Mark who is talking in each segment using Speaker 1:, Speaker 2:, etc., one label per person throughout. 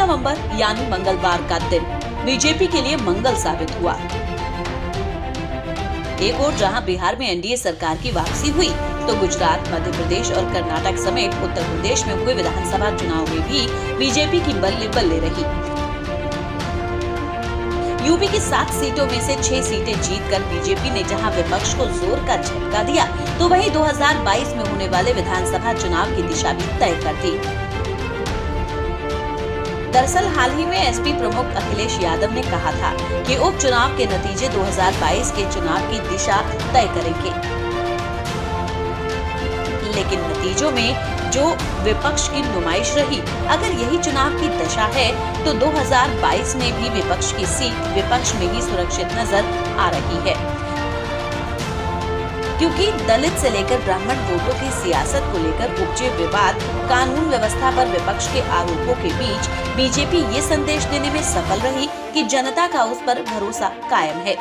Speaker 1: नवंबर यानी मंगलवार का दिन बीजेपी के लिए मंगल साबित हुआ। एक और जहां बिहार में एनडीए सरकार की वापसी हुई, तो गुजरात, मध्य प्रदेश और कर्नाटक समेत उत्तर प्रदेश में हुए विधानसभा चुनाव में भी बीजेपी की बल्ले बल्ले रही। यूपी की 7 सीटों में से 6 सीटें जीतकर बीजेपी ने जहां विपक्ष को जोर का झटका दिया, तो वहीं 2022 में होने वाले विधानसभा चुनाव की दिशा भी तय कर दी। दरअसल हाल ही में एसपी प्रमुख अखिलेश यादव ने कहा था कि उपचुनाव के नतीजे 2022 के चुनाव की दिशा तय करेंगे, लेकिन नतीजों में जो विपक्ष की नुमाइश रही, अगर यही चुनाव की दशा है तो 2022 में भी विपक्ष की सीट विपक्ष में ही सुरक्षित नजर आ रही है, क्योंकि दलित से लेकर ब्राह्मण वोटों की सियासत को लेकर उपजे विवाद, कानून व्यवस्था पर विपक्ष के आरोपों के बीच बीजेपी ये संदेश देने में सफल रही कि जनता का उस पर भरोसा कायम है।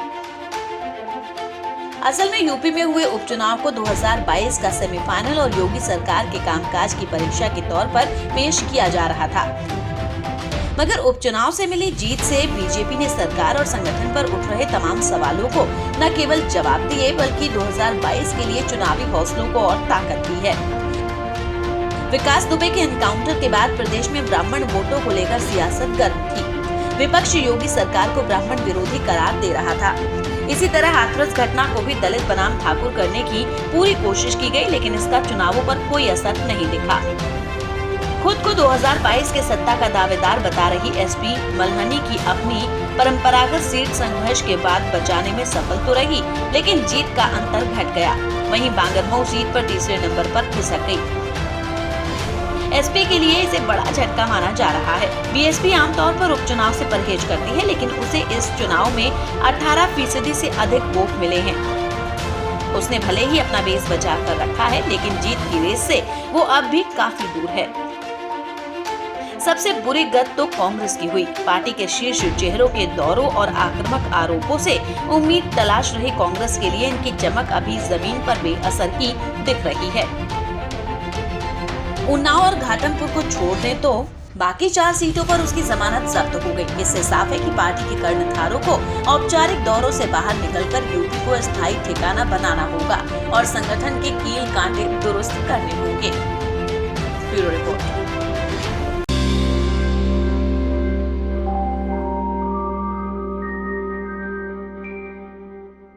Speaker 1: असल में यूपी में हुए उपचुनाव को 2022 का सेमीफाइनल और योगी सरकार के कामकाज की परीक्षा के तौर पर पेश किया जा रहा था, मगर उपचुनाव से मिली जीत से बीजेपी ने सरकार और संगठन पर उठ रहे तमाम सवालों को न केवल जवाब दिए, बल्कि 2022 के लिए चुनावी हौसलों को और ताकत दी है। विकास दुबे के एनकाउंटर के बाद प्रदेश में ब्राह्मण वोटों को लेकर सियासत गर्म थी। विपक्ष योगी सरकार को ब्राह्मण विरोधी करार दे रहा था। इसी तरह हाथरस घटना को भी दलित बनाम ठाकुर करने की पूरी कोशिश की गई, लेकिन इसका चुनावों पर कोई असर नहीं दिखा। खुद को 2022 के सत्ता का दावेदार बता रही एसपी मल्हनी की अपनी परंपरागत सीट संघर्ष के बाद बचाने में सफल तो रही, लेकिन जीत का अंतर घट गया। वहीं बांगरमऊ सीट पर तीसरे नंबर पर खिसक गई। एसपी के लिए इसे बड़ा झटका माना जा रहा है। बीएसपी आमतौर पर उपचुनाव से परहेज करती है, लेकिन उसे इस चुनाव में 18% से अधिक वोट मिले हैं। उसने भले ही अपना बेस बचा कर रखा है, लेकिन जीत की रेस से वो अब भी काफी दूर है। सबसे बुरी गत तो कांग्रेस की हुई। पार्टी के शीर्ष चेहरों के दौरों और आक्रामक आरोपों से उम्मीद तलाश रही कांग्रेस के लिए इनकी चमक अभी जमीन पर बेअसर ही दिख रही है। उन्नाव और घाटमपुर को छोड़ दें तो बाकी 4 सीटों पर उसकी जमानत जब्त हो गई। इससे साफ है कि पार्टी के कर्णधारों को औपचारिक दौरों से बाहर निकलकर यूपी को स्थायी ठिकाना बनाना होगा और संगठन के कील कांटे दुरुस्त करने होंगे। Bureau report.